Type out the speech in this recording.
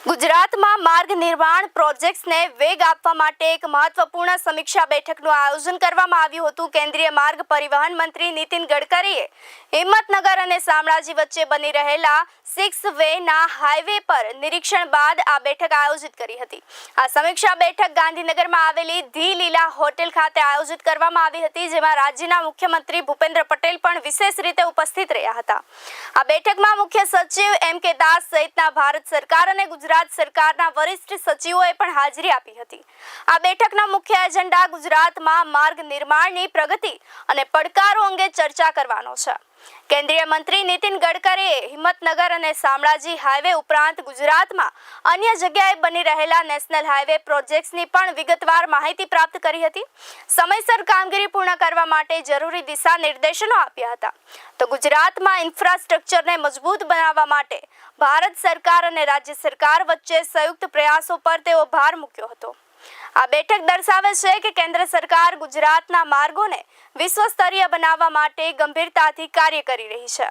ગુજરાતમાં માર્ગ નિર્માણ પ્રોજેક્ટ્સને વેગ આપવા માટે એક મહત્વપૂર્ણ સમીક્ષા બેઠકનું આયોજન કરવામાં આવ્યું હતું। કેન્દ્રીય માર્ગ પરિવહન મંત્રી નીતિન ગડકરીએ હિંમતનગર અને શામળાજી વચ્ચે બની રહેલા 6 વેના હાઈવે પર નિરીક્ષણ બાદ આ બેઠક આયોજિત કરી હતી। આ સમીક્ષા બેઠક ગાંધીનગરમાં આવેલી ધી લીલા હોટેલ ખાતે આયોજિત કરવામાં આવી હતી, જેમાં રાજ્યના મુખ્યમંત્રી ભૂપેન્દ્ર પટેલ પણ વિશેષ રીતે ઉપસ્થિત રહ્યા હતા। આ બેઠકમાં મુખ્ય સચિવ એમ.કે. દાસ સહિતના ભારત સરકાર અને ગુજરાત સરકારના વરિષ્ઠ સચિવોએ પણ હાજરી આપી હતી। આ બેઠકના મુખ્ય એજન્ડા ગુજરાતમાં માર્ગ નિર્માણની પ્રગતિ અને પડકારો અંગે ચર્ચા કરવાનો છે। કેન્દ્રીય મંત્રી નીતિન ગડકરીએ હિંમતનગર અને શામળાજી હાઈવે ઉપરાંત ગુજરાતમાં અન્ય જગ્યાએ બની રહેલા નેશનલ હાઈવે પ્રોજેક્ટ્સની પણ વિગતવાર માહિતી પ્રાપ્ત કરી હતી। સમયસર કામગીરી પૂર્ણ કરવા માટે જરૂરી દિશા નિર્દેશનો આપ્યા હતા। તો ગુજરાતમાં ઇન્ફ્રાસ્ટ્રક્ચરને મજબૂત બનાવવા માટે ભારત સરકાર અને રાજ્ય સરકાર વચ્ચે સંયુક્ત પ્રયાસો પર તેઓ ભાર મૂક્યો હતો। આ બેઠક દર્શાવે છે કે કેન્દ્ર સરકાર ગુજરાતના માર્ગોને વિશ્વ સ્તરીય બનાવવા માટે ગંભીરતાથી કાર્ય કરી રહી છે।